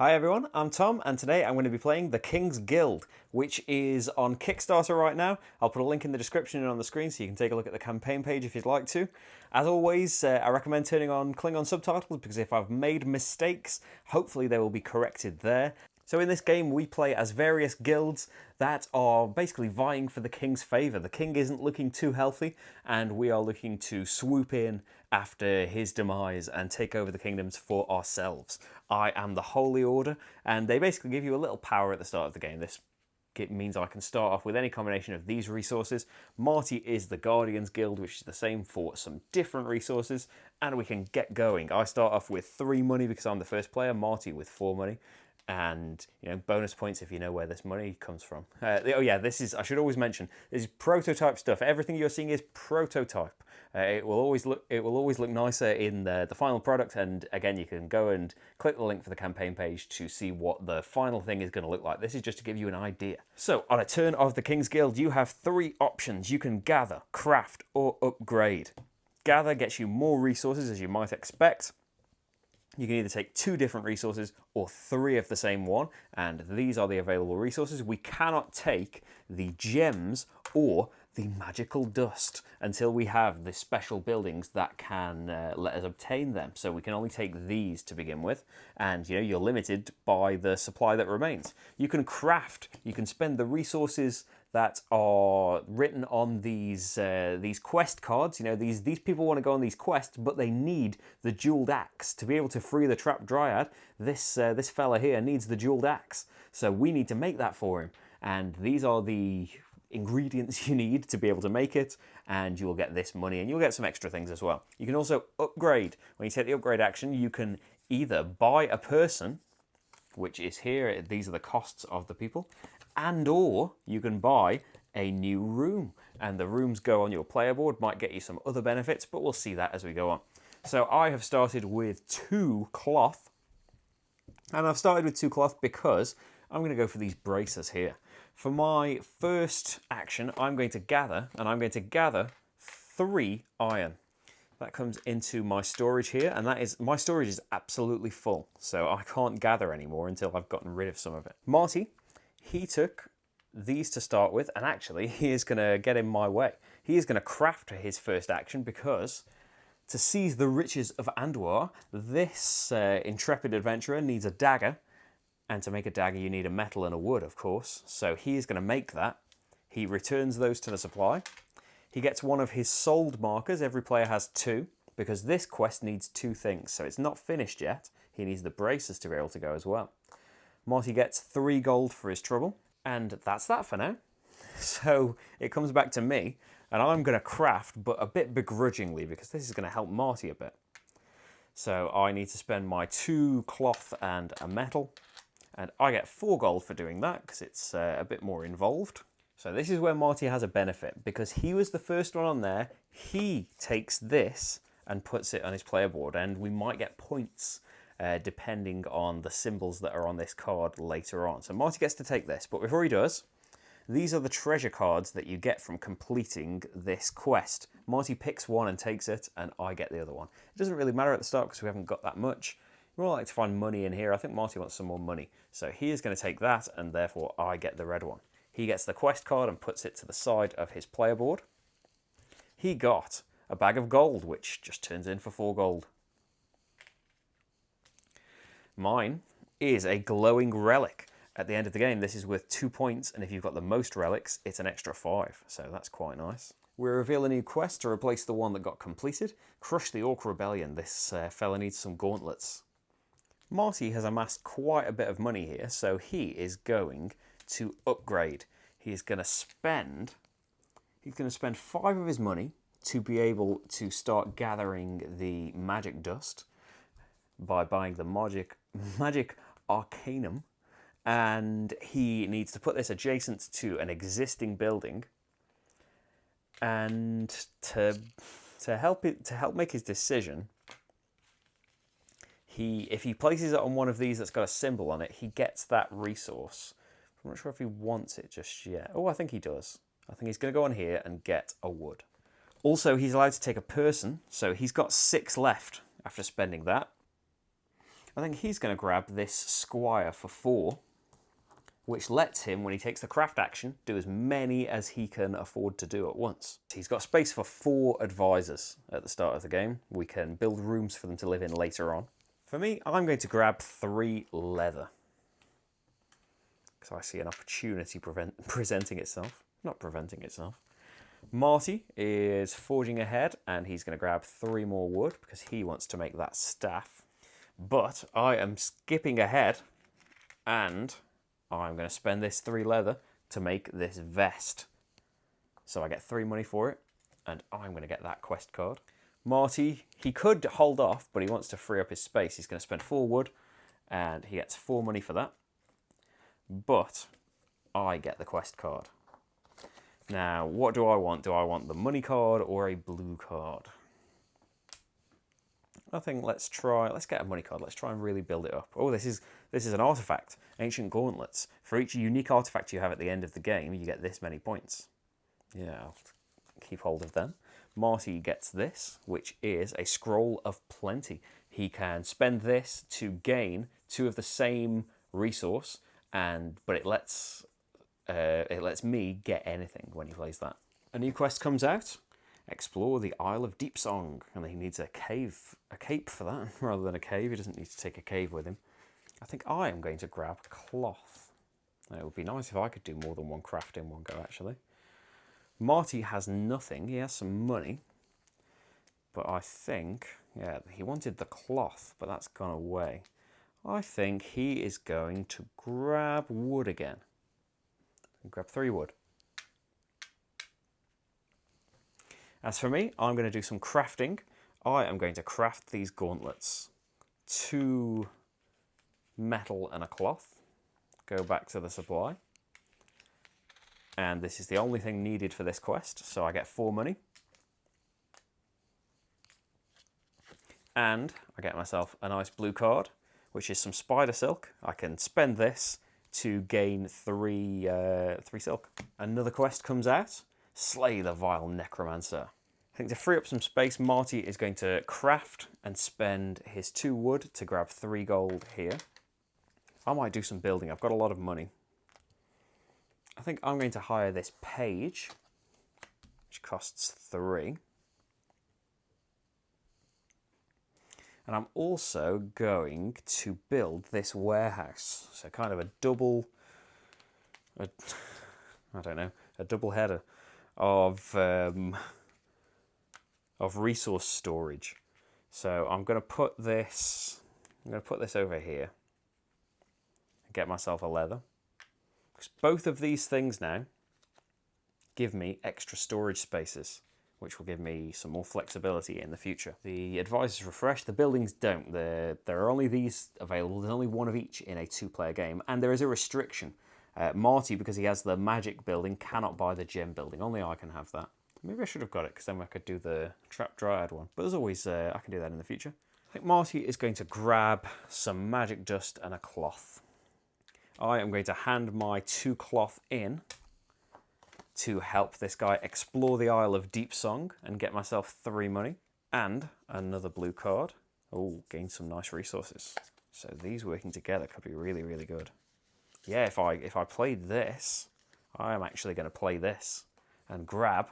Hi everyone, I'm Tom, and today I'm going to be playing The King's Guild, which is on Kickstarter right now. I'll put a link in the description and on the screen so you can take a look at the campaign page if you'd like to. As always, I recommend turning on Klingon subtitles because if I've made mistakes, hopefully they will be corrected there. So in this game, we play as various guilds that are basically vying for the king's favour. The king isn't looking too healthy, and we are looking to swoop in after his demise and take over the kingdoms for ourselves. I am the Holy Order, and they basically give you a little power at the start of the game. This it means I can start off with any combination of these resources. Marty is the Guardians Guild, which is the same for some different resources, and we can get going. I start off with 3 money because I'm the first player, Marty with 4 money. And bonus points if you know where this money comes from. Oh yeah, this is, I should always mention, this is prototype stuff. Everything you're seeing is prototype. It will always look nicer in the final product, and again you can go and click the link for the campaign page to see what the final thing is going to look like. This is just to give you an idea. So on a turn of the King's Guild, you have 3 options. You can gather, craft, or upgrade. Gather gets you more resources, as you might expect. You can either take 2 different resources or 3 of the same one, and these are the available resources. We cannot take the gems or the magical dust until we have the special buildings that can let us obtain them. So we can only take these to begin with, and you're limited by the supply that remains. You can craft, you can spend the resources that are written on these quest cards. These people want to go on these quests, but they need the jeweled axe to be able to free the trapped dryad. This fella here needs the jeweled axe, so we need to make that for him. And these are the ingredients you need to be able to make it, and you will get this money, and you'll get some extra things as well. You can also upgrade. When you take the upgrade action, you can either buy a person, which is here. These are the costs of the people. And or you can buy a new room, and the rooms go on your player board, might get you some other benefits, but we'll see that as we go on. So I have started with 2 cloth, and I've started with 2 cloth because I'm going to go for these bracers here. For my first action, I'm going to gather, and I'm going to gather 3 iron. That comes into my storage here, and my storage is absolutely full, so I can't gather anymore until I've gotten rid of some of it. Marty, he took these to start with, and actually he is going to get in my way. He is going to craft his first action because to seize the riches of Andwar, this intrepid adventurer needs a dagger, and to make a dagger you need a metal and a wood, of course. So he is going to make that. He returns those to the supply. He gets one of his sold markers. Every player has 2, because this quest needs 2 things, so it's not finished yet. He needs the bracers to be able to go as well. Marty gets 3 gold for his trouble, and that's that for now. So it comes back to me, and I'm going to craft, but a bit begrudgingly, because this is going to help Marty a bit. So I need to spend my 2 cloth and a metal, and I get 4 gold for doing that, because it's a bit more involved. So this is where Marty has a benefit, because he was the first one on there. He takes this and puts it on his player board, and we might get points depending on the symbols that are on this card later on. So Marty gets to take this, but before he does, these are the treasure cards that you get from completing this quest. Marty picks one and takes it, and I get the other one. It doesn't really matter at the start because we haven't got that much. We all like to find money in here. I think Marty wants some more money. So he is going to take that, and therefore I get the red one. He gets the quest card and puts it to the side of his player board. He got a bag of gold, which just turns in for 4 gold. Mine is a glowing relic. At the end of the game, this is worth 2 points, and if you've got the most relics, it's an extra 5, so that's quite nice. We reveal a new quest to replace the one that got completed. Crush the Orc Rebellion. This fella needs some gauntlets. Marty has amassed quite a bit of money here, so he is going to upgrade. He's going to spend 5 of his money to be able to start gathering the magic dust by buying the magic arcanum, and he needs to put this adjacent to an existing building, and to help make his decision, if he places it on one of these that's got a symbol on it, he gets that resource. I'm not sure if he wants it just yet. Oh, I think he does. I think he's going to go on here and get a wood. Also, he's allowed to take a person, so he's got 6 left after spending that. I think he's going to grab this squire for 4, which lets him, when he takes the craft action, do as many as he can afford to do at once. He's got space for 4 advisors at the start of the game. We can build rooms for them to live in later on. For me, I'm going to grab 3 leather. So I see an opportunity presenting itself. Not preventing itself. Marty is forging ahead, and he's going to grab 3 more wood because he wants to make that staff. But I am skipping ahead, and I'm going to spend this 3 leather to make this vest. So I get 3 money for it, and I'm going to get that quest card. Marty, he could hold off, but he wants to free up his space. He's going to spend 4 wood, and he gets 4 money for that. But I get the quest card. Now, what do I want? Do I want the money card or a blue card? I think let's get a money card. Let's try and really build it up. Oh, this is an artifact. Ancient Gauntlets. For each unique artifact you have at the end of the game, you get this many points. Yeah, I'll keep hold of them. Marty gets this, which is a Scroll of Plenty. He can spend this to gain 2 of the same resource, but it lets me get anything when he plays that. A new quest comes out. Explore the Isle of Deepsong, and he needs a cape for that, rather than a cave. He doesn't need to take a cave with him. I think I am going to grab cloth. It would be nice if I could do more than 1 craft in one go, actually. Marty has nothing. He has some money, but I think, yeah, he wanted the cloth, but that's gone away. I think he is going to grab wood again. Grab 3 wood. As for me, I'm going to do some crafting. I am going to craft these gauntlets. 2 metal and a cloth. Go back to the supply. And this is the only thing needed for this quest, so I get 4 money. And I get myself a nice blue card, which is some spider silk. I can spend this to gain 3 silk. Another quest comes out. Slay the vile necromancer. I think to free up some space, Marty is going to craft and spend his 2 wood to grab 3 gold here. I might do some building. I've got a lot of money. I think I'm going to hire this page, which costs 3. And I'm also going to build this warehouse. So kind of a double header of resource storage. So I'm going to put this over here and get myself a leather. Because both of these things now give me extra storage spaces, which will give me some more flexibility in the future. The advisors refresh, the buildings don't. There are only these available. There's only 1 of each in a 2-player game, and there is a restriction. Marty, because he has the magic building, cannot buy the gem building. Only I can have that. Maybe I should have got it, because then I could do the Trap Dryad one. But as always, I can do that in the future. I think Marty is going to grab some magic dust and a cloth. I am going to hand my 2 cloth in to help this guy explore the Isle of Deepsong and get myself 3 money. And another blue card. Oh, gain some nice resources. So these working together could be really, really good. Yeah, if I played this, I am actually going to play this and grab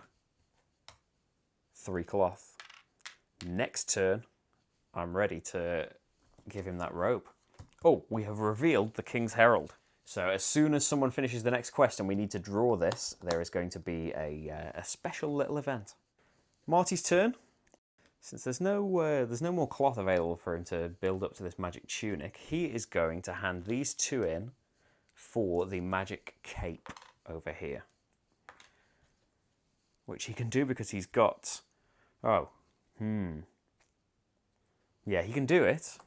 3 cloth. Next turn, I'm ready to give him that robe. Oh, we have revealed the King's Herald. So as soon as someone finishes the next quest and we need to draw this, there is going to be a special little event. Marty's turn. Since there's no more cloth available for him to build up to this magic tunic, he is going to hand these 2 in for the magic cape over here. Which he can do because he's got... Yeah, he can do it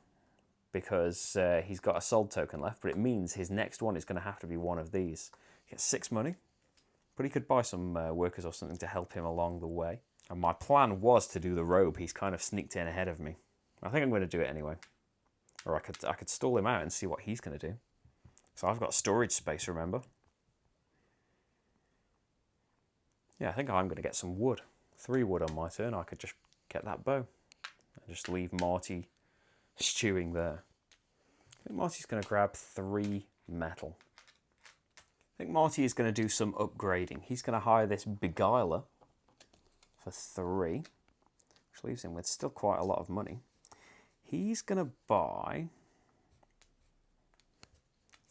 because he's got a sold token left, but it means his next one is going to have to be one of these. He gets 6 money, but he could buy some workers or something to help him along the way. And my plan was to do the robe. He's kind of sneaked in ahead of me. I think I'm going to do it anyway. Or I could stall him out and see what he's going to do. So I've got storage space, remember? Yeah, I think I'm going to get some wood. 3 wood on my turn. I could just get that bow and just leave Marty stewing there. I think Marty's going to grab 3 metal. I think Marty is going to do some upgrading. He's going to hire this Beguiler for 3, which leaves him with still quite a lot of money. He's going to buy...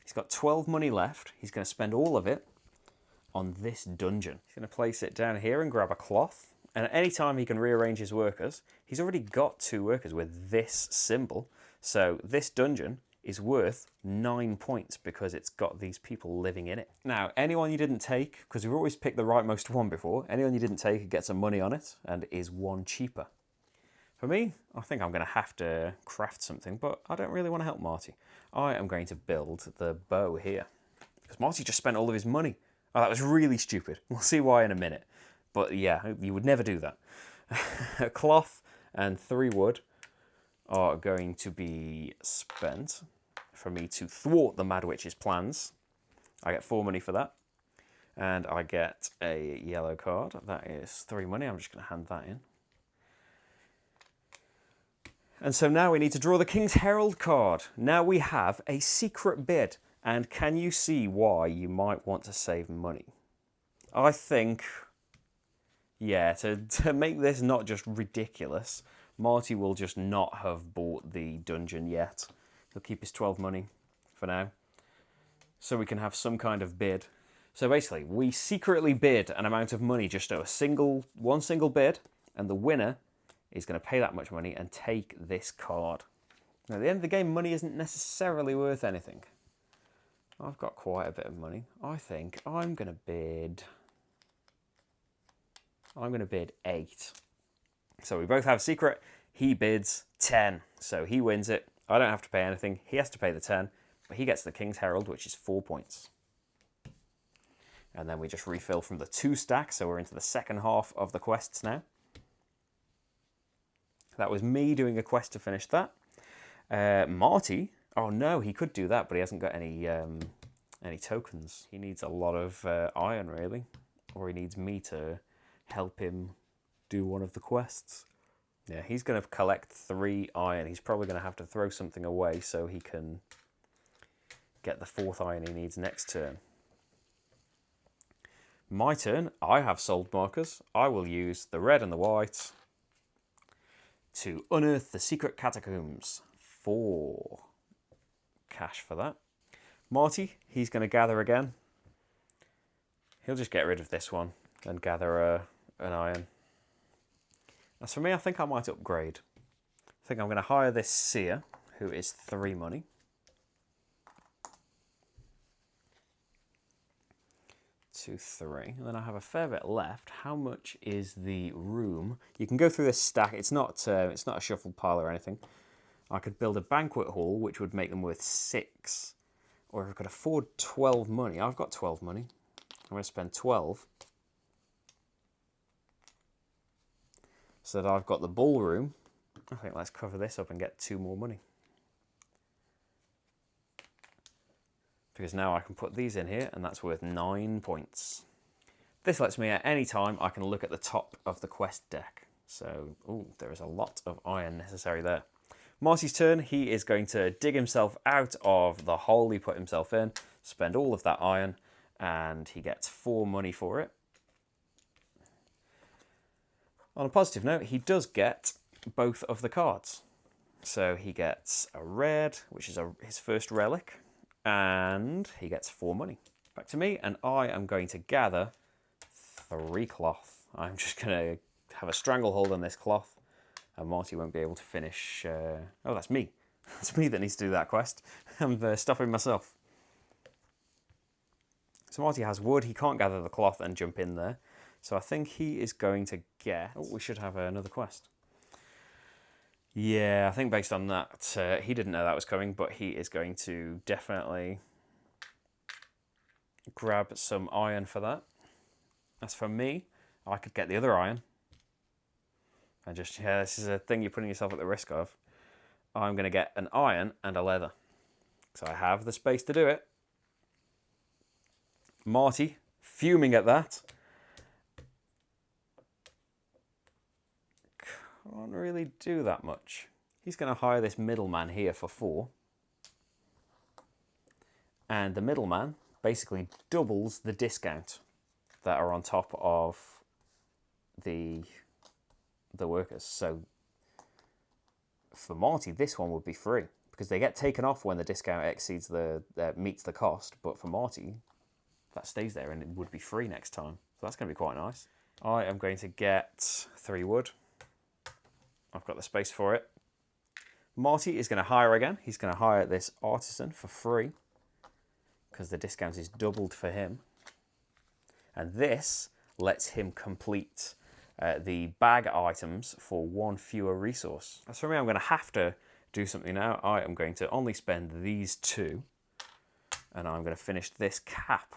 He's got 12 money left. He's going to spend all of it on this dungeon. He's going to place it down here and grab a cloth. And at any time he can rearrange his workers. He's already got 2 workers with this symbol. So this dungeon is worth 9 points because it's got these people living in it. Now, anyone you didn't take, because we've always picked the rightmost one before, anyone you didn't take gets some money on it and is 1 cheaper. For me, I think I'm going to have to craft something, but I don't really want to help Marty. I am going to build the bow here. Because Marty just spent all of his money. Oh, that was really stupid. We'll see why in a minute. But yeah, you would never do that. A cloth and 3 wood are going to be spent for me to thwart the Mad Witch's plans. I get 4 money for that. And I get a yellow card. That is 3 money. I'm just going to hand that in. And so now we need to draw the King's Herald card. Now we have a secret bid. And can you see why you might want to save money? I think, yeah, to make this not just ridiculous, Marty will just not have bought the dungeon yet. He'll keep his 12 money for now. So we can have some kind of bid. So basically, we secretly bid an amount of money, just one single bid, and the winner is going to pay that much money and take this card. Now, at the end of the game, money isn't necessarily worth anything. I've got quite a bit of money. I think I'm going to bid 8. So we both have secret. He bids 10. So he wins it. I don't have to pay anything. He has to pay the 10. But he gets the King's Herald, which is 4 points. And then we just refill from the 2 stack. So we're into the second half of the quests now. That was me doing a quest to finish that. Marty, oh no, he could do that, but he hasn't got any tokens. He needs a lot of iron, really. Or he needs me to help him do one of the quests. Yeah, he's going to collect 3 iron. He's probably going to have to throw something away so he can get the 4th iron he needs next turn. My turn, I have sold markers. I will use the red and the white to unearth the secret catacombs. 4 cash for that. Marty, he's going to gather again. He'll just get rid of this one and gather an iron. As for me, I think I might upgrade. I think I'm going to hire this seer, who is 3 money. To 3, and then I have a fair bit left. How much is the room? You can go through this stack. It's not a shuffled pile or anything. I could build a banquet hall, which would make them worth 6. Or if I could afford 12 money, I've got 12 money. I'm going to spend 12. So that I've got the ballroom. I think let's cover this up and get 2 more money. Because now I can put these in here, and that's worth 9 points. This lets me, at any time, I can look at the top of the quest deck. So, ooh, there is a lot of iron necessary there. Marty's turn. He is going to dig himself out of the hole he put himself in, spend all of that iron, and he gets 4 money for it. On a positive note, he does get both of the cards. So he gets a red, which is his first relic, and he gets 4 money. Back to me, and I am going to gather 3 cloth. I'm just going to have a stranglehold on this cloth, and Marty won't be able to finish... Oh, that's me. That's me that needs to do that quest. I'm stopping myself. So Marty has wood. He can't gather the cloth and jump in there. So I think he is going to get... Oh, we should have another quest. Yeah, I think based on that, he didn't know that was coming, but he is going to definitely grab some iron for that. As for me, I could get the other iron. And just, yeah, this is a thing you're putting yourself at the risk of. I'm going to get an iron and a leather. So I have the space to do it. Marty, fuming at that. Can't really do that much. He's going to hire this middleman here for 4. And the middleman basically doubles the discount that are on top of the workers. So for Marty, this one would be free because they get taken off when the discount exceeds meets the cost. But for Marty, that stays there and it would be free next time. So that's going to be quite nice. I am going to get 3 wood. I've got the space for it. Marty is going to hire again. He's going to hire this artisan for free because the discount is doubled for him. And this lets him complete the bag items for 1 fewer resource. As for me, I'm going to have to do something now. I am going to only spend these 2 and I'm going to finish this cap.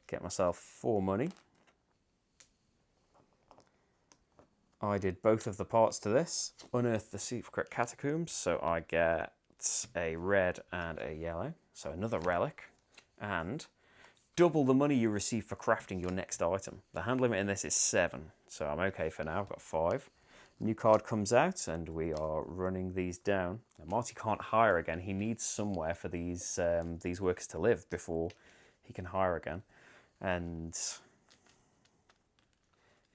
Get myself 4 money. I did both of the parts to this. Unearth the secret catacombs, so I get a red and a yellow. So another relic. And double the money you receive for crafting your next item. The hand limit in this is 7, so I'm okay for now. I've got 5. New card comes out and we are running these down. Now, Marty can't hire again. He needs somewhere for these workers to live before he can hire again. And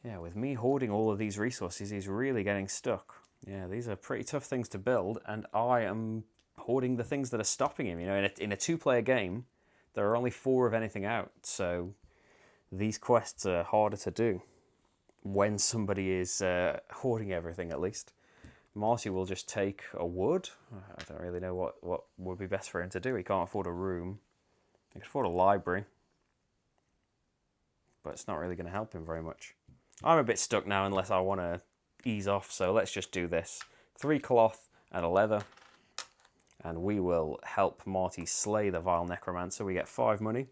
yeah, with me hoarding all of these resources, he's really getting stuck. Yeah, these are pretty tough things to build, and I am hoarding the things that are stopping him. You know, in a 2-player game, there are only 4 of anything out, so these quests are harder to do when somebody is hoarding everything, at least. Marty will just take a wood. I don't really know what would be best for him to do. He can't afford a room. He can afford a library, but it's not really going to help him very much. I'm a bit stuck now unless I want to ease off, so let's just do this. 3 cloth and a leather, and we will help Marty slay the vile necromancer. We get 5 money.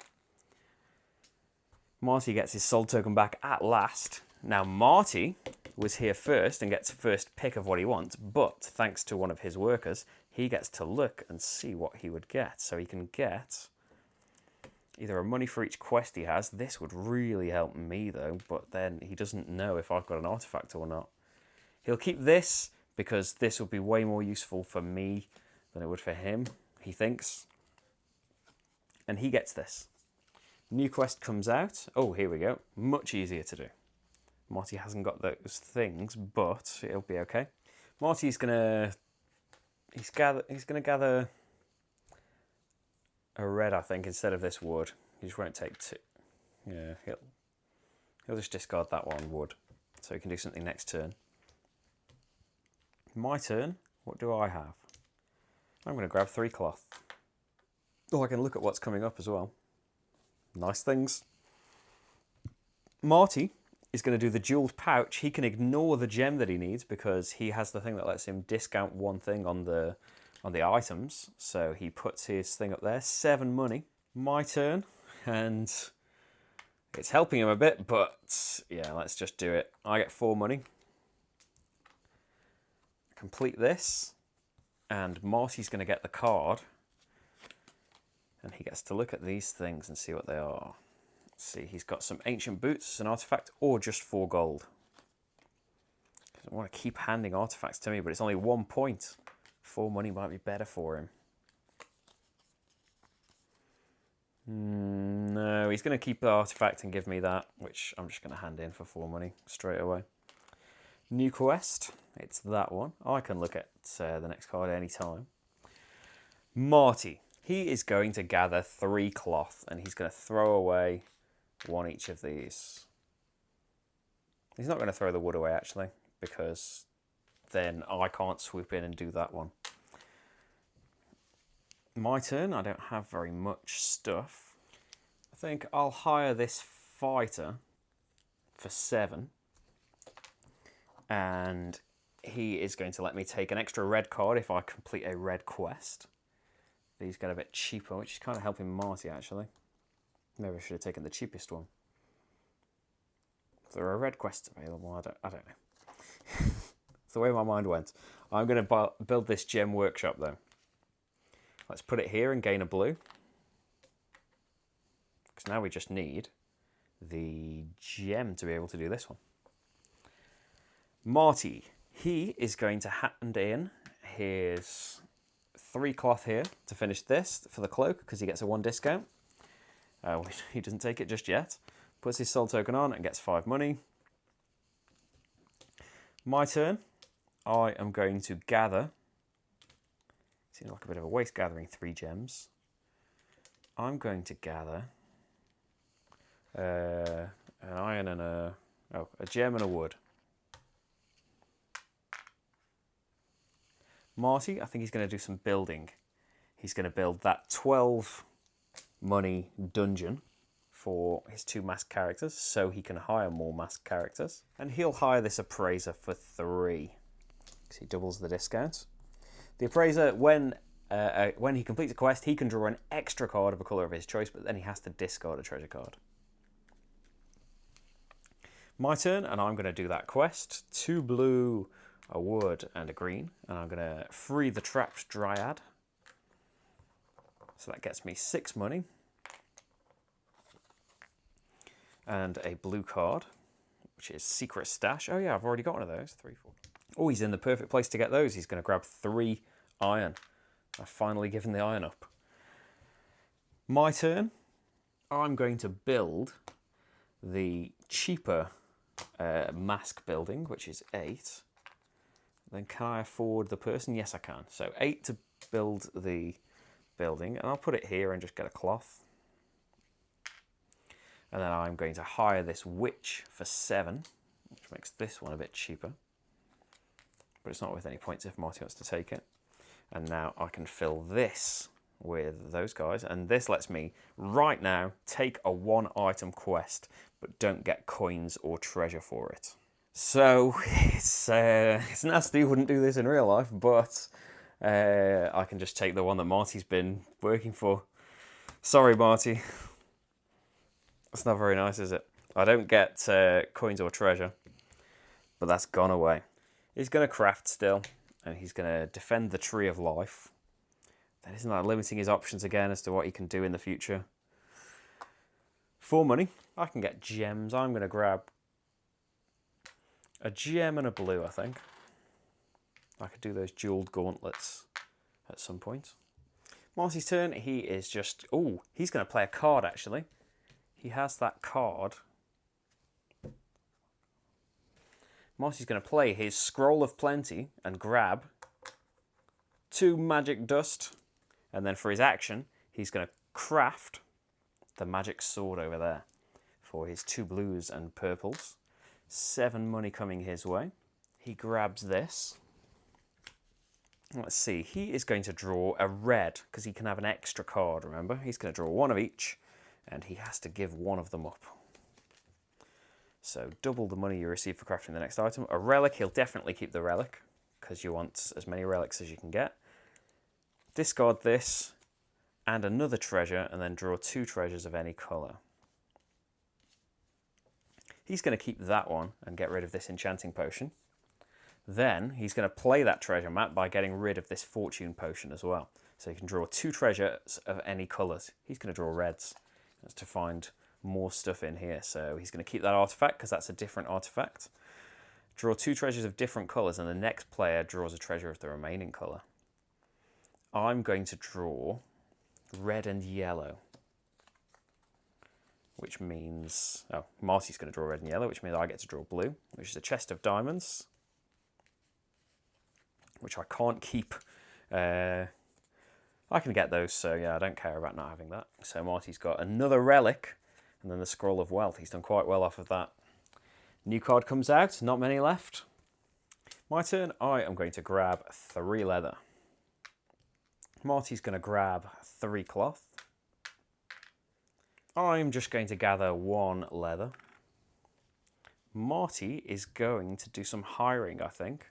Marty gets his soul token back at last. Now Marty was here first and gets first pick of what he wants, but thanks to one of his workers, he gets to look and see what he would get. So he can get either a money for each quest he has. This would really help me though, but then he doesn't know if I've got an artifact or not. He'll keep this because this will be way more useful for me than it would for him, he thinks. And he gets this. New quest comes out. Oh, here we go. Much easier to do. Marty hasn't got those things, but it'll be okay. Marty's gonna gather a red, I think, instead of this wood. He just won't take 2. Yeah, he'll just discard that 1 wood, so he can do something next turn. My turn. What do I have? I'm going to grab 3 cloth. Oh, I can look at what's coming up as well. Nice things. Marty is going to do the jeweled pouch. He can ignore the gem that he needs because he has the thing that lets him discount 1 thing on the items. So he puts his thing up there. 7 money. My turn, and it's helping him a bit, but yeah, let's just do it. I get 4 money. Complete this, and Marty's going to get the card, and he gets to look at these things and see what they are. Let's see, he's got some ancient boots, an artifact, or just 4 gold. He doesn't want to keep handing artifacts to me, but it's only 1 point. 4 money might be better for him. No, he's going to keep the artifact and give me that, which I'm just going to hand in for 4 money straight away. New quest, it's that one. I can look at the next card any time. Marty, he is going to gather 3 cloth, and he's going to throw away 1 each of these. He's not going to throw the wood away, actually, because then I can't swoop in and do that one. My turn. I don't have very much stuff. I think I'll hire this fighter for 7. And he is going to let me take an extra red card if I complete a red quest. These get a bit cheaper, which is kind of helping Marty, actually. Maybe I should have taken the cheapest one. If there are red quests available, I don't know. It's the way my mind went. I'm going to build this gem workshop, though. Let's put it here and gain a blue. Because now we just need the gem to be able to do this one. Marty, he is going to hand in his 3 cloth here to finish this for the cloak, because he gets a 1 discount. He doesn't take it just yet. Puts his soul token on and gets 5 money. My turn. I am going to gather. Seems like a bit of a waste gathering 3 gems. I'm going to gather an iron and a gem and a wood. Marty, I think he's going to do some building. He's going to build that 12 money dungeon for his 2 masked characters, so he can hire more masked characters. And he'll hire this appraiser for 3, because he doubles the discount. The appraiser, when he completes a quest, he can draw an extra card of a colour of his choice, but then he has to discard a treasure card. My turn, and I'm going to do that quest. 2 blue, a wood, and a green. And I'm going to free the trapped dryad. So that gets me 6 money. And a blue card, which is Secret Stash. Oh yeah, I've already got one of those. 3, 4. Oh, he's in the perfect place to get those. He's going to grab 3 iron. I've finally given the iron up. My turn. I'm going to build the cheaper mask building, which is 8. Then can I afford the person? Yes, I can. So 8 to build the building, and I'll put it here and just get a cloth. And then I'm going to hire this witch for 7, which makes this one a bit cheaper. But it's not worth any points if Marty wants to take it. And now I can fill this with those guys, and this lets me right now take a 1 item quest, but don't get coins or treasure for it. So it's nasty. Wouldn't do this in real life, but I can just take the one that Marty's been working for. Sorry, Marty. That's not very nice, is it? I don't get coins or treasure, but that's gone away. He's going to craft still, and he's going to defend the Tree of Life. That isn't that limiting his options again as to what he can do in the future. For money, I can get gems. I'm going to grab a gem and a blue, I think. I could do those jeweled gauntlets at some point. Marty's turn. He is just... Oh, he's going to play a card, actually. He has that card. Marty's going to play his Scroll of Plenty and grab 2 magic dust. And then for his action, he's going to craft the magic sword over there for his 2 blues and purples. 7 money coming his way. He grabs this. Let's see, he is going to draw a red, because he can have an extra card, remember? He's going to draw 1 of each, and he has to give 1 of them up. So double the money you receive for crafting the next item. A relic, he'll definitely keep the relic, because you want as many relics as you can get. Discard this, and another treasure, and then draw 2 treasures of any colour. He's going to keep that one and get rid of this enchanting potion. Then he's going to play that treasure map by getting rid of this fortune potion as well. So he can draw 2 treasures of any colours. He's going to draw reds. That's to find more stuff in here. So he's going to keep that artifact because that's a different artifact. Draw 2 treasures of different colours, and the next player draws a treasure of the remaining colour. I'm going to draw red and yellow, which means... Oh, Marty's going to draw red and yellow, which means I get to draw blue, which is a chest of diamonds, which I can't keep. I can get those, so yeah, I don't care about not having that. So Marty's got another relic, and then the Scroll of Wealth. He's done quite well off of that. New card comes out, not many left. My turn, I am going to grab 3 leather. Marty's going to grab 3 cloth. I'm just going to gather 1 leather. Marty is going to do some hiring, I think.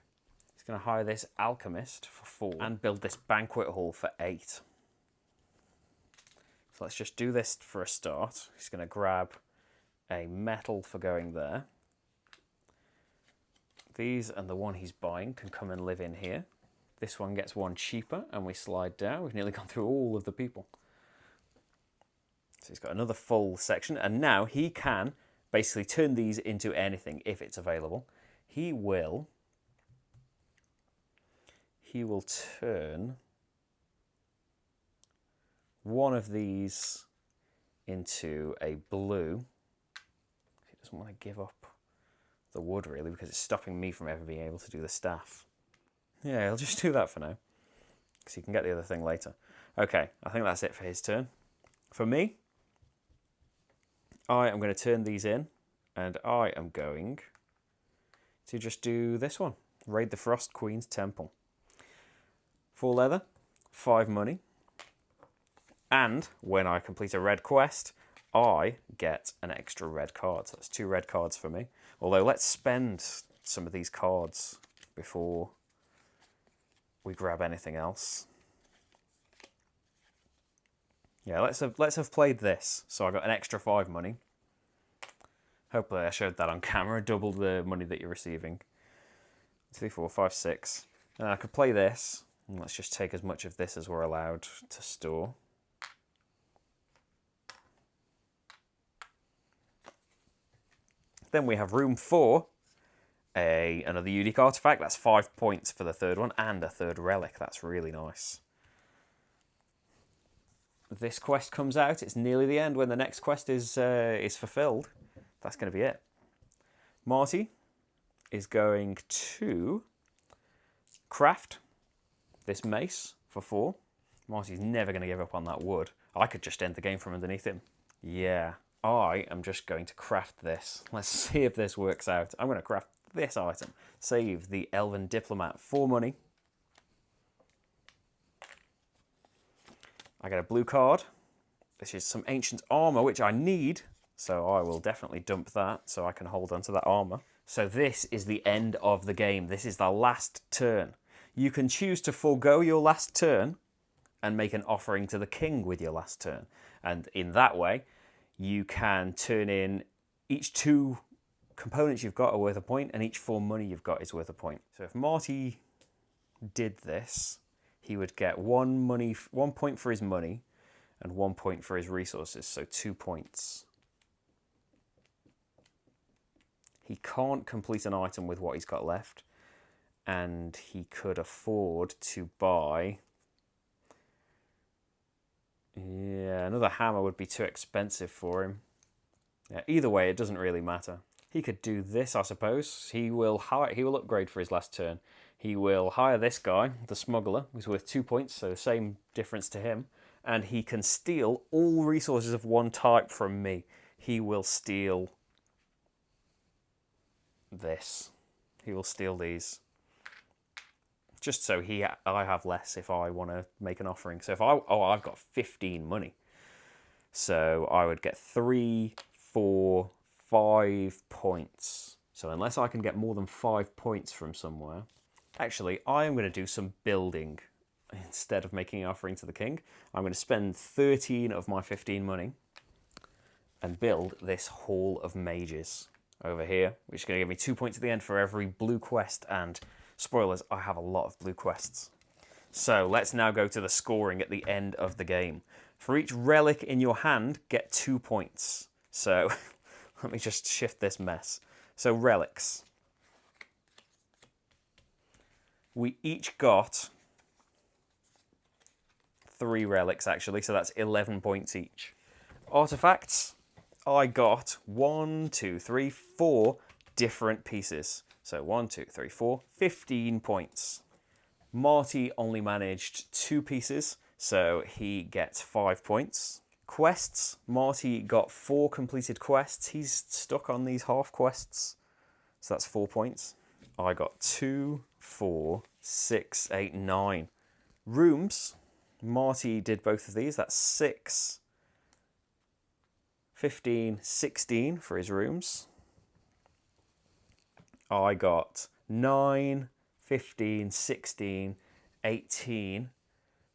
He's going to hire this alchemist for 4 and build this banquet hall for 8. So let's just do this for a start. He's going to grab a metal for going there. These and the one he's buying can come and live in here. This one gets 1 cheaper, and we slide down. We've nearly gone through all of the people. So he's got another full section, and now he can basically turn these into anything if it's available. He will turn one of these into a blue. He doesn't want to give up the wood, really, because it's stopping me from ever being able to do the staff. Yeah, I'll just do that for now, because he can get the other thing later. Okay, I think that's it for his turn. For me, I am going to turn these in, and I am going to just do this one. Raid the Frost Queen's Temple. 4 leather, 5 money, and when I complete a red quest, I get an extra red card. So that's 2 red cards for me. Although let's spend some of these cards before we grab anything else. Yeah, let's have played this. So I got an extra 5 money. Hopefully I showed that on camera. Double the money that you're receiving. 2, 4, 5, 6. And I could play this. And let's just take as much of this as we're allowed to store. Then we have room for another unique artifact. That's 5 points for the third one, and a third relic. That's really nice. This quest comes out. It's nearly the end when the next quest is fulfilled. That's going to be it. Marty is going to craft this mace for 4. Marty's never going to give up on that wood. I could just end the game from underneath him. Yeah, I am just going to craft this. Let's see if this works out. I'm going to craft this item. Save the Elven Diplomat 4 money. I get a blue card. This is some ancient armor, which I need. So I will definitely dump that so I can hold onto that armor. So this is the end of the game. This is the last turn. You can choose to forego your last turn and make an offering to the king with your last turn. And in that way, you can turn in each 2 components you've got are worth a point, and each 4 money you've got is worth a point. So if Marty did this, he would get 1 point for his money and 1 point for his resources, so 2 points. He can't complete an item with what he's got left, and he could afford to buy... Yeah, another hammer would be too expensive for him. Yeah, either way, it doesn't really matter. He could do this, I suppose. He will upgrade for his last turn. He will hire this guy, the smuggler, who's worth 2 points, so the same difference to him. And he can steal all resources of 1 type from me. He will steal this. He will steal these. Just so I have less if I want to make an offering. So if I've got 15 money. So I would get 3, 4, 5 points. So unless I can get more than 5 points from somewhere. Actually, I am going to do some building instead of making an offering to the king. I'm going to spend 13 of my 15 money and build this Hall of Mages over here, which is going to give me 2 points at the end for every blue quest. And spoilers, I have a lot of blue quests. So let's now go to the scoring at the end of the game. For each relic in your hand, get 2 points. So let me just shift this mess. So relics. We each got 3 relics, actually, so that's 11 points each. Artifacts, I got 1, 2, 3, 4 different pieces. So 1, 2, 3, 4, 15 points. Marty only managed 2 pieces, so he gets 5 points. Quests, Marty got 4 completed quests. He's stuck on these half quests, so that's 4 points. I got 2, 4, 6, 8, 9. Rooms, Marty did both of these. That's 6, 15, 16 for his rooms. I got 9, 15, 16, 18,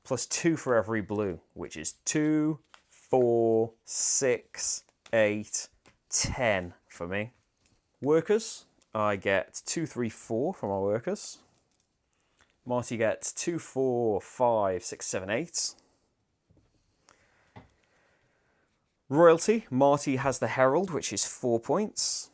plus 2 for every blue, which is 2, 4, 6, 8, 10 for me. Workers, I get 2, 3, 4 for my workers. Marty gets 2, 4, 5, 6, 7, 8. Royalty, Marty has the Herald, which is 4 points.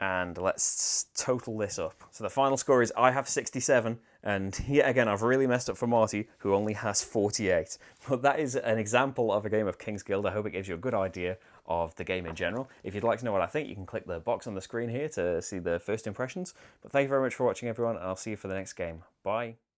And let's total this up. So the final score is I have 67 And yet again, I've really messed up for Marty, who only has 48. But that is an example of a game of King's Guild. I hope it gives you a good idea of the game in general. If you'd like to know what I think, you can click the box on the screen here to see the first impressions. But thank you very much for watching, everyone, and I'll see you for the next game. Bye.